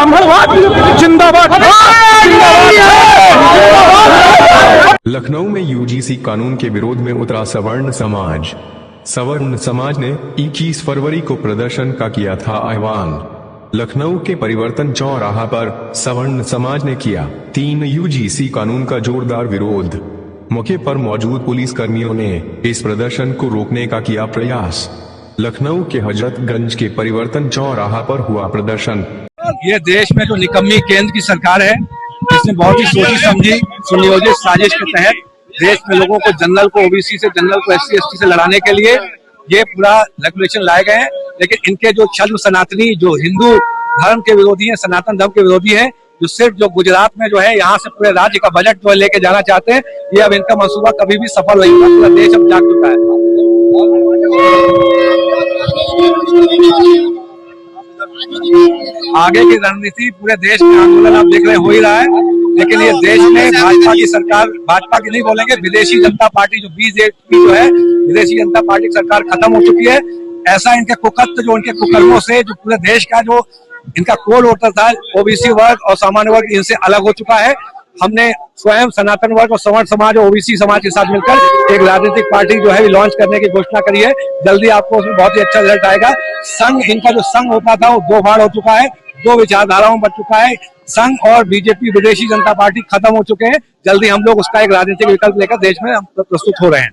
ब्राह्मणवाद जिंदाबाद। लखनऊ में यूजीसी कानून के विरोध में उतरा सवर्ण समाज। सवर्ण समाज ने 21 फरवरी को प्रदर्शन का किया था आह्वान। लखनऊ के परिवर्तन चौराहा पर सवर्ण समाज ने किया 3 यूजीसी कानून का जोरदार विरोध। मौके पर मौजूद पुलिस कर्मियों ने इस प्रदर्शन को रोकने का किया प्रयास। लखनऊ के हजरतगंज के परिवर्तन चौराहा पर हुआ प्रदर्शन। ये देश में जो निकम्मी केंद्र की सरकार है, इसने बहुत ही सोची समझी सुनियोजित साजिश के तहत देश में लोगों को जनरल को ओबीसी से, जनरल को एससी एसटी से लड़ाने के लिए ये पूरा रेगुलेशन लाए गए हैं। लेकिन इनके जो छद्म सनातनी, जो हिंदू धर्म के विरोधी हैं, सनातन धर्म के विरोधी हैं, जो सिर्फ जो गुजरात में जो है यहाँ से पूरे राज्य का बजट जो है लेके जाना चाहते हैं, ये अब इनका मंसूबा कभी भी सफल नहीं होगा। पूरा देश अब जाग चुका है। आगे की रणनीति पूरे देश में आंदोलन आप देख रहे हो ही रहा है। लेकिन ये देश में भाजपा की सरकार, भाजपा की नहीं बोलेंगे, विदेशी जनता पार्टी जो बीजेपी जो है, विदेशी जनता पार्टी की सरकार खत्म हो चुकी है। ऐसा इनके कुकर्म, जो इनके कुकर्मों से जो पूरे देश का जो इनका कोल वोटर था, ओबीसी वर्ग और सामान्य वर्ग, इनसे अलग हो चुका है। हमने स्वयं सनातन वर्ग और सवर्ण समाज और ओबीसी समाज के साथ मिलकर एक राजनीतिक पार्टी जो है लॉन्च करने की घोषणा करी है। जल्दी आपको उसमें बहुत ही अच्छा रिजल्ट आएगा। संघ, इनका जो संघ होता था वो 2 भाग हो चुका है, 2 विचारधाराओं में बच चुका है। संघ और बीजेपी, विदेशी जनता पार्टी खत्म हो चुके हैं। जल्दी हम लोग उसका एक राजनीतिक विकल्प लेकर देश में प्रस्तुत हो रहे हैं।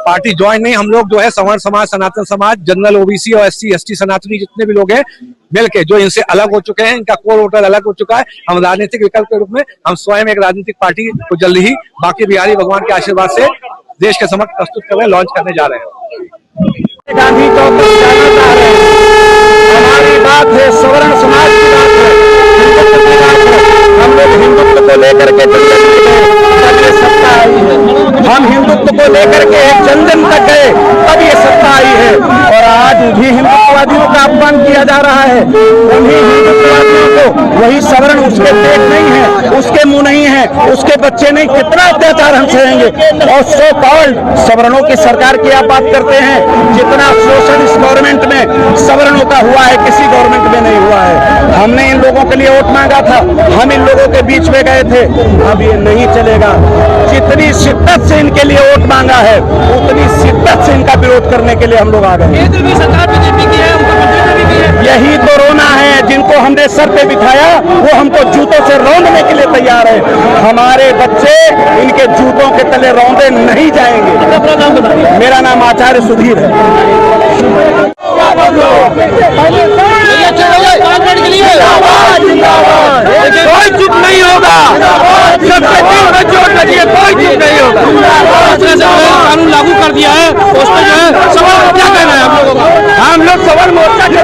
पार्टी ज्वाइन नहीं, हम लोग जो है सवर्ण समाज, सनातन समाज, जनरल ओबीसी और एससी एसटी सनातनी जितने भी लोग हैं मिलके, जो इनसे अलग हो चुके हैं, इनका कोर वोटर अलग हो चुका है, हम राजनीतिक विकल्प के रूप में हम स्वयं एक राजनीतिक पार्टी को जल्दी ही बाकी बिहारी भगवान के आशीर्वाद से देश के समक्ष प्रस्तुत करने, लॉन्च करने जा रहे हैं। गांधी चौक पर जाना चाह रहे हैं। हमारी बात है सवर्ण समाज की बात है, हिंदुत्व की बात है। हम लोग हिंदुत्व को लेकर के तब ये सत्ता आई है। हम हिंदुत्व को लेकर के जन जन तक गए, तब ये सत्ता आई है। और आज भी हिंदुत्ववादियों का अपमान किया जा रहा है। उन्हीं हिंदुत्ववादियों को, वही सवर्ण, उसके पेट नहीं है, उसके मुंह नहीं है, उसके बच्चे नहीं, कितना अत्याचार हम सहेंगे। और सो कॉल्ड सवर्णों की सरकार की आप बात करते हैं। जितना शोषण इस गवर्नमेंट में सवर्णों का हुआ है, किसी गवर्नमेंट में नहीं हुआ है। हमने इन लोगों के लिए वोट मांगा था, हम इन लोगों के बीच में गए थे। अब ये नहीं चलेगा। जितनी शिद्दत से इनके लिए वोट मांगा है, उतनी शिद्दत से इनका विरोध करने के लिए हम लोग आ गए। केंद्र की सरकार बीजेपी की है, उनको मंत्री भी है। यही तो रोना है। जिनको हमने सर पे बिठाया वो हमको जूतों से रौंदने के लिए तैयार है। हमारे बच्चे इनके जूतों के तले रौंदे नहीं जाएंगे। मेरा नाम आचार्य सुधीर है। कोई चुप नहीं होगा, सबके दिल में चोट लगी है, कोई चुप नहीं होगा। कानून लागू कर दिया है, उसमें जो है सवाल क्या कहना है आप लोगों का? हम लोग सवर्ण मोर्चा के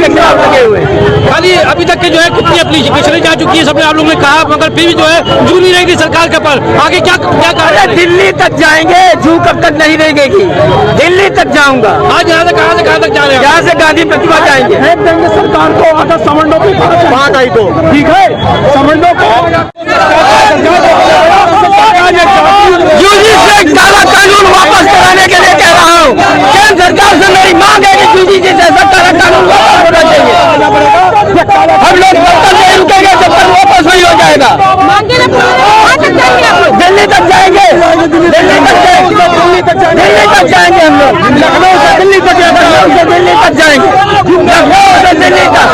खिलाफ लगे हुए। खाली अभी तक के जो है कितनी एप्लीकेशन जा चुकी है, सबने आप लोगों ने कहा, मगर फिर भी जो है झू नहीं रहेगी सरकार के पर। आगे क्या क्या दिल्ली तक जाएंगे, झू कब तक नहीं रहेगी। दिल्ली तक जाऊंगा। आज यहाँ से कहाँ तक जाने? यहाँ से गांधी प्रतिमा जाएंगे। फेंक देंगे सरकार को, अगर सवर्णों की बात आई तो ठीक है। सवर्णों को यूजीसी से काला कानून वापस कराने के लिए कह रहा हूँ। केंद्र सरकार से मेरी मांग है कि यूजीसी जैसा काला कानून वापस होना चाहिए। हम लोग जब तक नहीं रुकेंगे जब तक वापस नहीं हो जाएगा। दिल्ली तक जाएंगे, दिल्ली तक जाएंगे हम लोग। लखनऊ से दिल्ली तक जाएंगे, लखनऊ से दिल्ली तक।